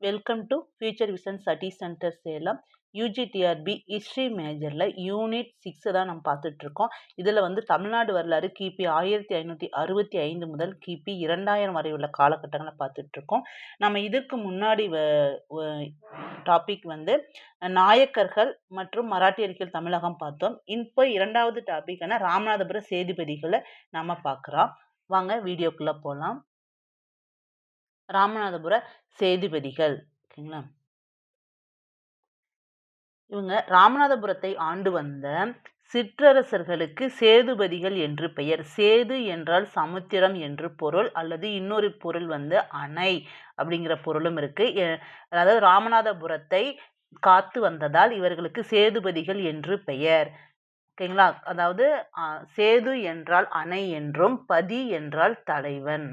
Welcome to future vision study centre Salem. UG TRB history மேஜரில் unit 6 தான் நம்ம பார்த்துட்ருக்கோம். இதில் வந்து தமிழ்நாடு வரலாறு கிபி 1565 முதல் கிபி 2000 வரை உள்ள காலகட்டங்களை பார்த்துட்ருக்கோம். நம்ம இதற்கு முன்னாடி டாபிக் வந்து நாயக்கர்கள் மற்றும் மராட்டியர்கள் தமிழகம் பார்த்தோம். இப்போ இரண்டாவது டாபிக்கான ராமநாதபுர சேதுபதிகளை நம்ம பார்க்குறோம். வாங்க வீடியோக்குள்ளே போகலாம். ராமநாதபுர சேதுபதிகள், ஓகேங்களா? இவங்க ராமநாதபுரத்தை ஆண்டு வந்த சிற்றரசர்களுக்கு சேதுபதிகள் என்று பெயர். சேது என்றால் சமுத்திரம் என்று பொருள், அல்லது இன்னொரு பொருள் வந்து அணை அப்படிங்கிற பொருளும் இருக்கு. அதாவது ராமநாதபுரத்தை காத்து வந்ததால் இவர்களுக்கு சேதுபதிகள் என்று பெயர். ஓகேங்களா? அதாவது சேது என்றால் அணை என்றும் பதி என்றால் தலைவன்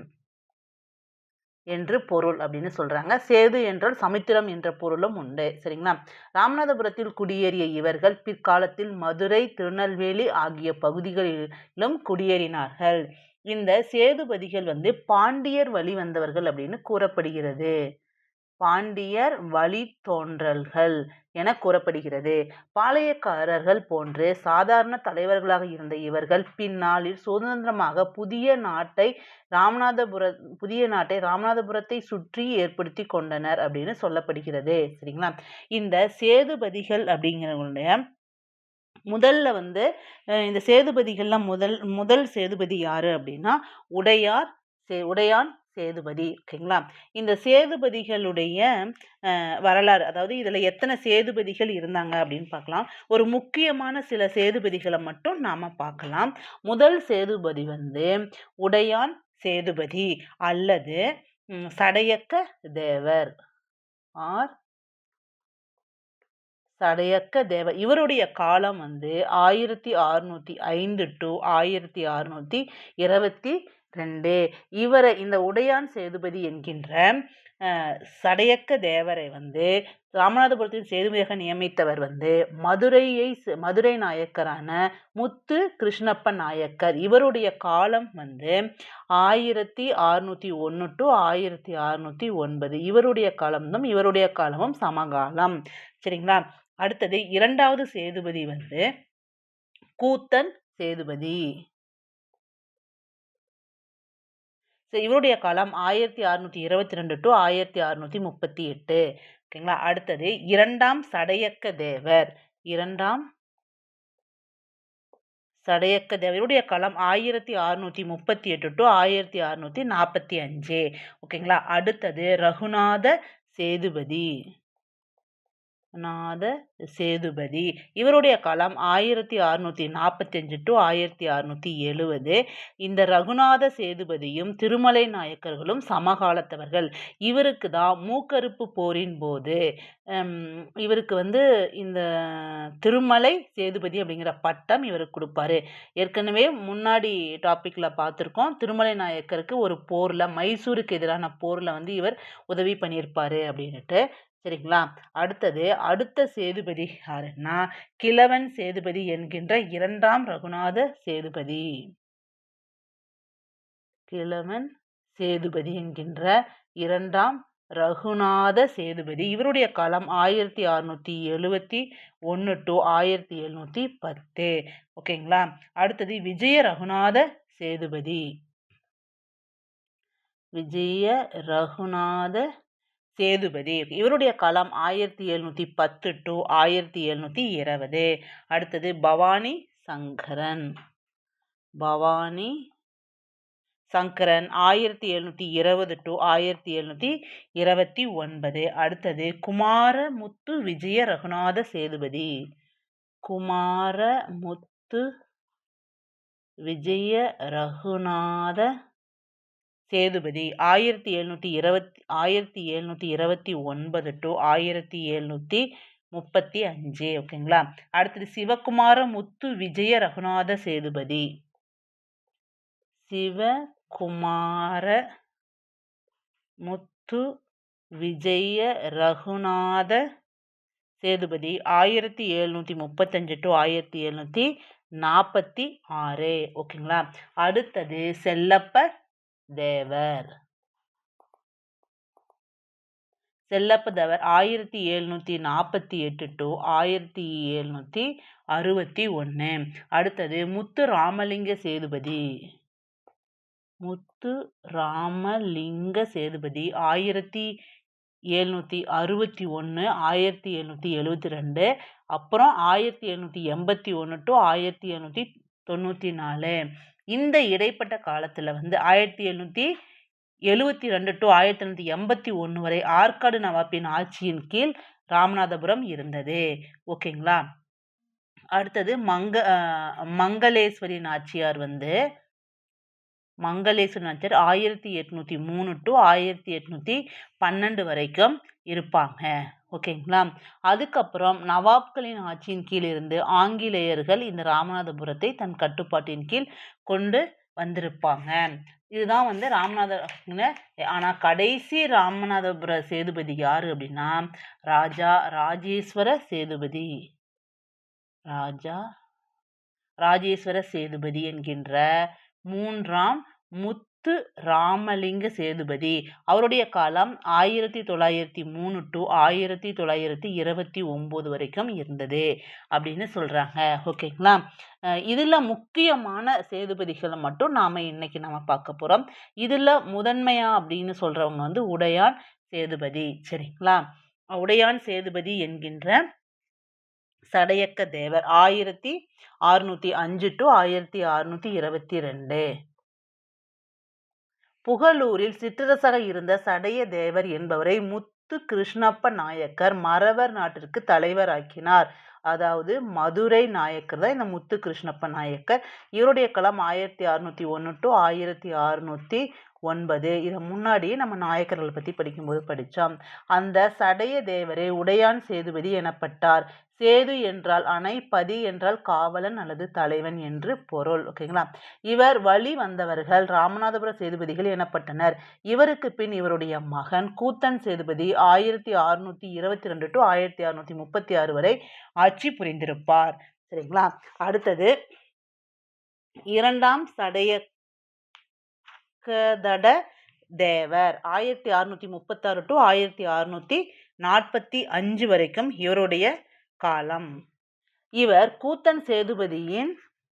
என்று பொருள் அப்படின்னு சொல்றாங்க. சேது என்றால் சமுத்திரம் என்ற பொருளும் உண்டு. சரிங்களா? ராமநாதபுரத்தில் குடியேறிய இவர்கள் பிற்காலத்தில் மதுரை, திருநெல்வேலி ஆகிய பகுதிகளிலும் குடியேறினார்கள். இந்த சேதுபதிகள் வந்து பாண்டியர் வழி வந்தவர்கள் அப்படின்னு கூறப்படுகிறது. பாண்டியர் வழி தோன்றல்கள் என கூறப்படுகிறது. பாளையக்காரர்கள் போன்று சாதாரண தலைவர்களாக இருந்த இவர்கள் பின்னாளில் சுதந்திரமாக புதிய நாட்டை ராமநாதபுரத்தை சுற்றி ஏற்படுத்தி கொண்டனர் அப்படின்னு சொல்லப்படுகிறது. சரிங்களா? இந்த சேதுபதிகள் அப்படிங்கிறவங்களுடைய முதல்ல வந்து இந்த சேதுபதிகள்லாம் முதல் சேதுபதி யாரு அப்படின்னா உடையான் சேதுபதி. ஓகேங்களா? இந்த சேதுபதிகளுடைய வரலாறு, அதாவது இதுல எத்தனை சேதுபதிகள் இருந்தாங்க அப்படின்னு பார்க்கலாம். ஒரு முக்கியமான சில சேதுபதிகளை மட்டும் நாம பார்க்கலாம். முதல் சேதுபதி வந்து உடையான் சேதுபதி அல்லது சடையக்க தேவர் சடையக்க தேவர். இவருடைய காலம் வந்து 1605 to 1622. இவரை, இந்த உடையான் சேதுபதி என்கின்ற சடையக்க தேவரை வந்து ராமநாதபுரத்தின் சேதுபதியாக நியமித்தவர் வந்து மதுரை நாயக்கரான முத்து கிருஷ்ணப்ப நாயக்கர். இவருடைய காலம் வந்து 1601 to 1609. இவருடைய காலமும் சமகாலம். சரிங்களா? அடுத்தது இரண்டாவது சேதுபதி வந்து கூத்தன் சேதுபதி. இவருடைய காலம் 1622 to 1638. ஓகேங்களா? அடுத்தது இரண்டாம் சடையக்க தேவர். இவருடைய காலம் 1638 to 1645. ஓகேங்களா? அடுத்தது ரகுநாத சேதுபதி. இவருடைய காலம் 1645 to 1670. இந்த ரகுநாத சேதுபதியும் திருமலை நாயக்கர்களும் சமகாலத்தவர்கள். இவருக்கு தான் மூக்கறுப்பு போரின் போது இவருக்கு வந்து இந்த திருமலை சேதுபதி அப்படிங்கிற பட்டம் இவருக்கு கொடுப்பாரு. ஏற்கனவே முன்னாடி டாபிக்ல பார்த்துருக்கோம். திருமலை நாயக்கருக்கு ஒரு போர்ல, மைசூருக்கு எதிரான போர்ல வந்து இவர் உதவி பண்ணியிருப்பாரு அப்படின்னுட்டு. சரிங்களா? அடுத்த சேதுபதி யாருன்னா கிழவன் சேதுபதி என்கின்ற இரண்டாம் ரகுநாத சேதுபதி. இவருடைய காலம் 1671 to 1710. ஓகேங்களா? அடுத்தது விஜய ரகுநாத சேதுபதி. இவருடைய காலம் 1710 to 1720. அடுத்தது பவானி சங்கரன் 1720 to 1729. அடுத்தது குமாரமுத்து விஜய ரகுநாத சேதுபதி. 1729 to 1735. ஓகேங்களா? அடுத்தது சிவகுமார முத்து விஜய ரகுநாத சேதுபதி. 1735 to 1746. ஓகேங்களா? அடுத்தது செல்லப்ப தேவர். செல்லப்ப தேவர் 1748 to 1761. அடுத்தது முத்து ராமலிங்க சேதுபதி. முத்து ராமலிங்க சேதுபதி 1761 1772, அப்புறம் 1781 to 1794. இந்த இடைப்பட்ட காலத்துல 1772 to 1781 வரை ஆற்காடு நவாப்பின் ஆட்சியின் கீழ் ராமநாதபுரம் இருந்தது. ஓகேங்களா. அடுத்தது மங்களேஸ்வரி நாச்சியார் 1803 to 1812 வரைக்கும் இருப்பாங்க. ஓகேங்களா. அதுக்கப்புறம் நவாப்களின் ஆட்சியின் கீழ் இருந்து ஆங்கிலேயர்கள் இந்த ராமநாதபுரத்தை தன் கட்டுப்பாட்டின் கீழ் கொண்டு வந்திருப்பாங்க. இதுதான் ஆனா கடைசி ராமநாதபுர சேதுபதி யாரு அப்படின்னா ராஜேஸ்வர சேதுபதி என்கின்ற 3ஆம் முத்து ராமலிங்க சேதுபதி. அவருடைய காலம் 1903 to 1929 வரைக்கும் இருந்தது அப்படின்னு சொல்றாங்க. ஓகேங்களா. இதுல முக்கியமான சேதுபதிகளை மட்டும் இன்னைக்கு நாம பார்க்க போறோம். இதுல முதன்மையா அப்படின்னு சொல்றவங்க உடையான் சேதுபதி. சரிங்களா. உடையான் சேதுபதி என்கின்ற சடையக்க தேவர் 1605 to 1622. புகழூரில் சிற்றரசாக இருந்த சடைய தேவர் என்பவரை முத்து கிருஷ்ணப்ப நாயக்கர் மறவர் நாட்டிற்கு தலைவராக்கினார். அதாவது மதுரை நாயக்கர் தான் இந்த முத்து கிருஷ்ணப்ப நாயக்கர். இவருடைய காலம் 1601 to 1609. இதை முன்னாடியே நம்ம நாயக்கர்களை பத்தி படிக்கும்போது படிச்சோம். அந்த சடைய தேவரே உடையான் சேதுபதி எனப்பட்டார். சேது என்றால் அணை, பதி என்றால் காவலன் அல்லது தலைவன் என்று பொருள். ஓகேங்களா. இவர் வழி வந்தவர்கள் ராமநாதபுர சேதுபதிகள் எனப்பட்டனர். இவருக்கு பின் இவருடைய மகன் கூத்தன் சேதுபதி 1622 to 1636 வரை ஆட்சி புரிந்திருப்பார். சரிங்களா. அடுத்தது 2ஆம் சடையக்கதட தேவர் 1636 to 1645 வரைக்கும் இவருடைய காலம். இவர் கூத்தன் சேதுபதியின்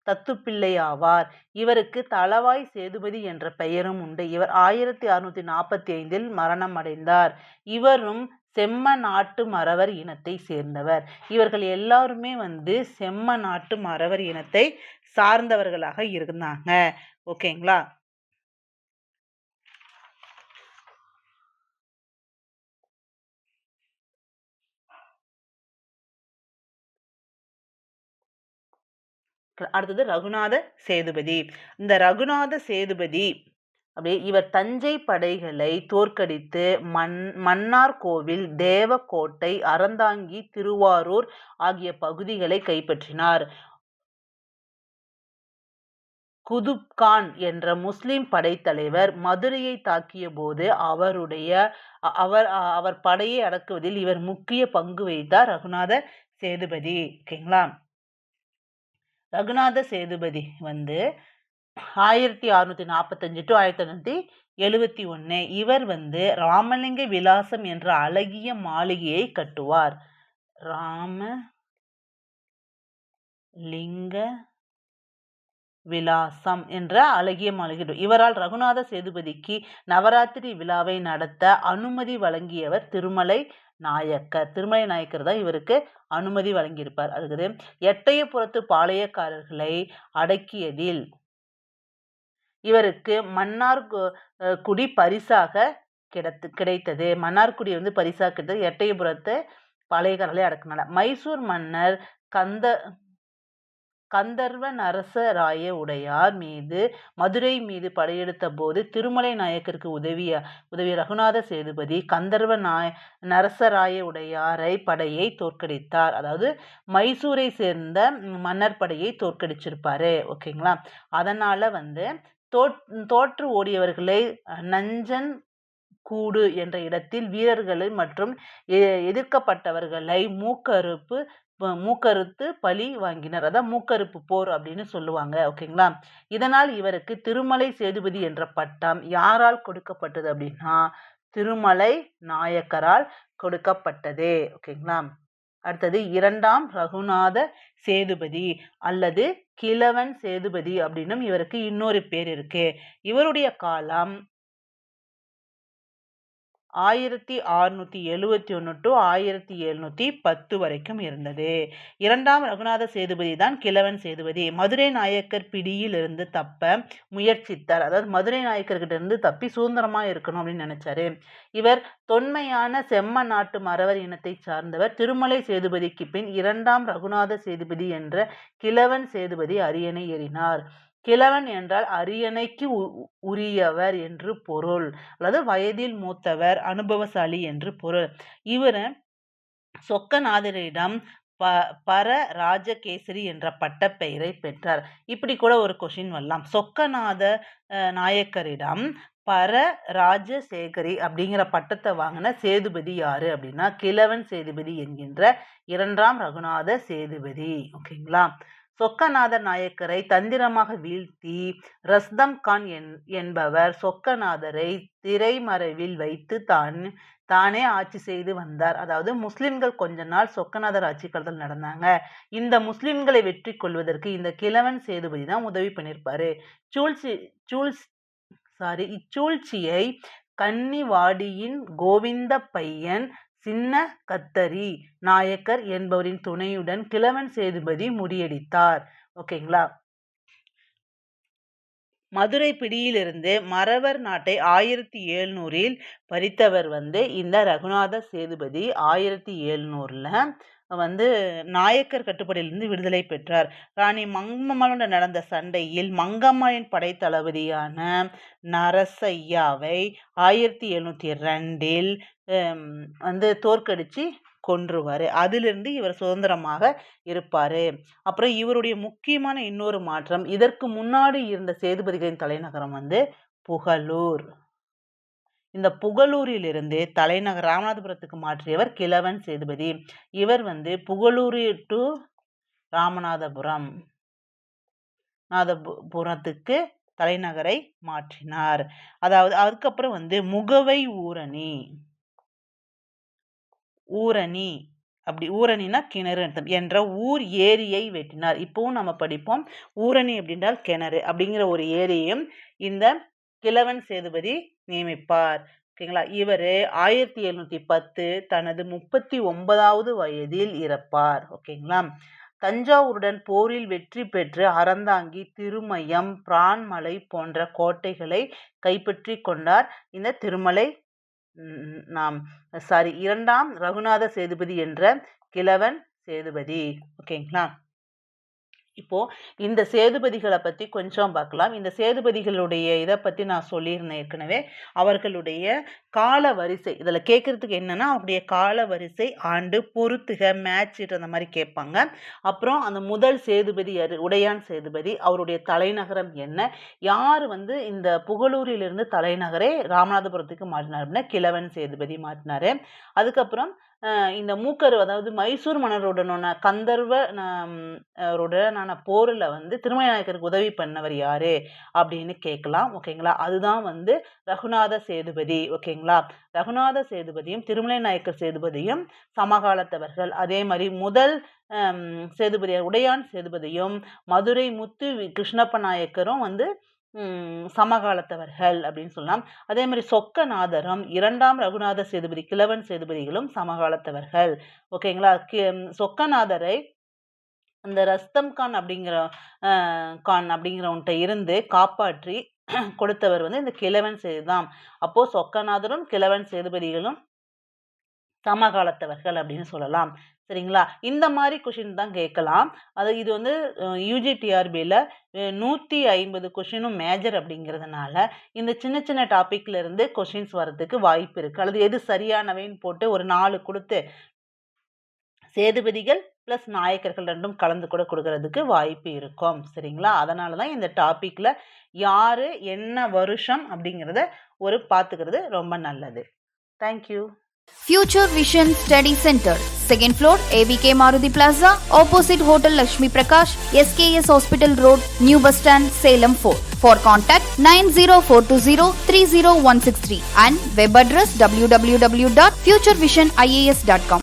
தத்துப்பிள்ளை ஆவார். இவருக்கு தளவாய் சேதுபதி என்ற பெயரும் உண்டு. இவர் 1645 மரணம் அடைந்தார். இவரும் செம்ம நாட்டு மறவர் இனத்தை சேர்ந்தவர். இவர்கள் எல்லாருமே செம்ம நாட்டு மறவர் இனத்தை சார்ந்தவர்களாக இருந்தாங்க. ஓகேங்களா. அடுத்தது ரகுநாத சேதுபதி. இந்த ரகுநாத சேதுபதி இவர் தஞ்சை படைகளை தோற்கடித்து மன்னார்கோவில், தேவக்கோட்டை, அறந்தாங்கி, திருவாரூர் ஆகிய பகுதிகளை கைப்பற்றினார். குதுப்கான் என்ற முஸ்லிம் படைத்தலைவர் மதுரையை தாக்கிய போது அவர் படையை அடக்குவதில் இவர் முக்கிய பங்கு வகித்தார். ரகுநாத சேதுபதி. ஓகேங்களா. ரகுநாத சேதுபதி 1645 to 1971. இவர் ராமலிங்க விலாசம் என்ற அழகிய மாளிகையை கட்டுவார். ராமலிங்க விலாசம் என்ற அழகிய மாளிகை. இவரால் ரகுநாத சேதுபதிக்கு நவராத்திரி விழாவை நடத்த அனுமதி வழங்கியவர் திருமலை நாயக்கர் தான் இவருக்கு அனுமதி வழங்கியிருப்பார். அடுத்தது எட்டயபுரத்து பாளையக்காரர்களை அடக்கியதில் இவருக்கு மன்னார்குடி பரிசாக கிடைத்தது. மன்னார்குடி பரிசாக கிடைத்தது எட்டயபுரத்து பாளையக்காரர்களை அடக்கினால. மைசூர் மன்னர் கந்தர்வ நரசராய உடையார் மதுரை மீது படையெடுத்த போது திருமலை நாயக்கருக்கு உதவிய ரகுநாத சேதுபதி கந்தர்வ நரசராய உடையாரை படையை தோற்கடித்தார். அதாவது மைசூரை சேர்ந்த மன்னர் படையை தோற்கடிச்சிருப்பாரு. ஓகேங்களா. அதனால தோற்று ஓடியவர்களை நஞ்சன் கூடு என்ற இடத்தில் வீரர்களை மற்றும் எதிர்க்கப்பட்டவர்களை மூக்கறுத்து பழி வாங்கினர். அதான் மூக்கறுப்பு போர் அப்படின்னு சொல்லுவாங்க. ஓகேங்களா. இதனால் இவருக்கு திருமலை சேதுபதி என்ற பட்டம் யாரால் கொடுக்கப்பட்டது அப்படின்னா திருமலை நாயக்கரால் கொடுக்கப்பட்டது. ஓகேங்களா. அடுத்தது 2ஆம் ரகுநாத சேதுபதி அல்லது கிழவன் சேதுபதி அப்படின்னும் இவருக்கு இன்னொரு பேர் இருக்கு. இவருடைய காலம் 1671 to 1710 வரைக்கும் இருந்தது. 2ஆம் ரகுநாத சேதுபதி தான் கிழவன் சேதுபதி. மதுரை நாயக்கர் பிடியில் இருந்து தப்ப முயற்சித்தார். அதாவது மதுரை நாயக்கர்கிட்ட இருந்து தப்பி சுதந்திரமா இருக்கணும் அப்படின்னு நினைச்சாரு. இவர் தொன்மையான செம்ம நாட்டு மறவர் இனத்தை சார்ந்தவர். திருமலை சேதுபதிக்கு பின் 2ஆம் ரகுநாத சேதுபதி என்ற கிழவன் சேதுபதி அரியணை ஏறினார். கிழவன் என்றால் அரியணைக்கு உரியவர் என்று பொருள், அல்லது வயதில் மூத்தவர், அனுபவசாலி என்று பொருள். இவர் சொக்கநாதரிடம் பர ராஜகேசரி என்ற பட்டப்பெயரை பெற்றார். இப்படி கூட ஒரு கொஸ்டின் வரலாம். சொக்கநாத நாயக்கரிடம் பர ராஜசேகரி அப்படிங்கிற பட்டத்தை வாங்கின சேதுபதி யாரு அப்படின்னா கிழவன் சேதுபதி என்கின்ற 2ஆம் ரகுநாத சேதுபதி. ஓகேங்களா. சொக்கநாதர் நாயக்கரை தந்திரமாக வீழ்த்தி ரஸ்தம் கான் என்பவர் சொக்கநாதரை திரைமறைவில் வைத்து தானே ஆட்சி செய்து வந்தார். அதாவது முஸ்லிம்கள் கொஞ்ச நாள் சொக்கநாதர் ஆட்சி காலத்தில் நடந்தாங்க. இந்த முஸ்லிம்களை வெற்றி கொள்வதற்கு இந்த கிழவன் சேதுபதி தான் உதவி பண்ணியிருப்பாரு. இச்சூழ்ச்சியை கன்னிவாடியின் கோவிந்த பையன் சின்ன கத்தரி நாயக்கர் என்பவரின் துணையுடன் கிழவன் சேதுபதி முறியடித்தார். ஓகேங்களா. மதுரை பிடியிலிருந்து மறவர் நாட்டை 1700 பறித்தவர் இந்த ரகுநாத சேதுபதி 1700 நாயக்கர் கட்டுப்பாட்டிலிருந்து விடுதலை பெற்றார். ராணி மங்கம்மாளுடன் நடந்த சண்டையில் மங்கம்மாளின் படைத்தளபதியான நரசையாவை 1702 தோற்கடிச்சு கொன்றுவாரு. அதிலிருந்து இவர் சுதந்திரமாக இருப்பாரு. அப்புறம் இவருடைய முக்கியமான இன்னொரு மாற்றம், இதற்கு முன்னாடி இருந்த சேதுபதிகளின் தலைநகரம் புகழூர். இந்த புகழூரிலிருந்து தலைநகர் ராமநாதபுரத்துக்கு மாற்றியவர் கிழவன் சேதுபதி. இவர் புகழூர் டு ராமநாதபுரத்துக்கு தலைநகரை மாற்றினார். அதாவது அதுக்கப்புறம் முகவை ஊரணி அப்படி ஊரணினா கிணறு என்ற ஊர் ஏரியை வெட்டினார். இப்பவும் நம்ம படிப்போம். ஊரணி அப்படின்றால் கிணறு அப்படிங்கிற ஒரு ஏரியையும் இந்த கிழவன் சேதுபதி நியமிப்பார். ஓகேங்களா. இவர் 1710 தனது 39வது வயதில் இறப்பார். ஓகேங்களா. தஞ்சாவூருடன் போரில் வெற்றி பெற்று அறந்தாங்கி, திருமயம், பிரான்மலை போன்ற கோட்டைகளை கைப்பற்றி கொண்டார் இந்த திருமலை 2ஆம் ரகுநாத சேதுபதி என்ற கிழவன் சேதுபதி. ஓகேங்களா. இப்போ இந்த சேதுபதிகளை பத்தி கொஞ்சம் பார்க்கலாம். இந்த சேதுபதிகளுடைய இதை பத்தி நான் சொல்லியிருந்தேன் ஏற்கனவே. அவர்களுடைய கால வரிசை இதுல கேட்கறதுக்கு என்னன்னா, அவருடைய கால வரிசை, ஆண்டு, பொறுத்துக, மேட்ச் அந்த மாதிரி கேட்பாங்க. அப்புறம் அந்த முதல் சேதுபதி உடையான் சேதுபதி, அவருடைய தலைநகரம் என்ன, யார் இந்த புகழூரிலிருந்து தலைநகரை ராமநாதபுரத்துக்கு மாற்றினார் அப்படின்னா கிழவன் சேதுபதி மாற்றினாரு. அதுக்கப்புறம் இந்த மூக்கர், அதாவது மைசூர் மன்னருடனான கந்தர்வருடனான போரில் திருமலை நாயக்கருக்கு உதவி பண்ணவர் யாரு அப்படின்னு கேட்கலாம். ஓகேங்களா. அதுதான் ரகுநாத சேதுபதி. ஓகேங்களா. ரகுநாத சேதுபதியும் திருமலை நாயக்கர் சேதுபதியும் சமகாலத்தவர்கள். அதே மாதிரி முதல் சேதுபதி உடையான் சேதுபதியும் மதுரை முத்து கிருஷ்ணப்ப நாயக்கரும் சமகாலத்தவர்கள் அப்படின்னு சொல்லலாம். அதே மாதிரி சொக்கநாதரும் 2ஆம் ரகுநாத சேதுபதி கிழவன் சேதுபதிகளும் சமகாலத்தவர்கள். ஓகேங்களா. சொக்கநாதரை அந்த ரஸ்தம் கான் அப்படிங்கிறவன்கிட்ட இருந்து காப்பாற்றி கொடுத்தவர் இந்த கிழவன் சேதுதான். அப்போ சொக்கநாதரும் கிழவன் சேதுபதிகளும் சமகாலத்தவர்கள் அப்படின்னு சொல்லலாம். சரிங்களா. இந்த மாதிரி கொஷின் தான் கேட்கலாம். இது UGTRBல 150 கொஷினும் மேஜர் அப்படிங்கிறதுனால இந்த சின்ன சின்ன டாபிக்ல இருந்து கொஷின்ஸ் வரதுக்கு வாய்ப்பு இருக்கு. அல்லது எது சரியானவைன்னு போட்டு ஒரு 4 கொடுத்து சேதுபதிகள் பிளஸ் நாயக்கர்கள் ரெண்டும் கலந்து கூட கொடுக்கறதுக்கு வாய்ப்பு இருக்கும். சரிங்களா. அதனால தான் இந்த டாபிக்ல யாரு என்ன வருஷம் அப்படிங்கிறத பார்த்துக்கிறது ரொம்ப நல்லது. Thank you. Future Vision Study Center, second floor, AVK Maruti Plaza, opposite Hotel Lakshmi Prakash, SKS Hospital Road, New Bus Stand, Salem 4. For contact 90420 30163 and web address www.futurevision.ias.com.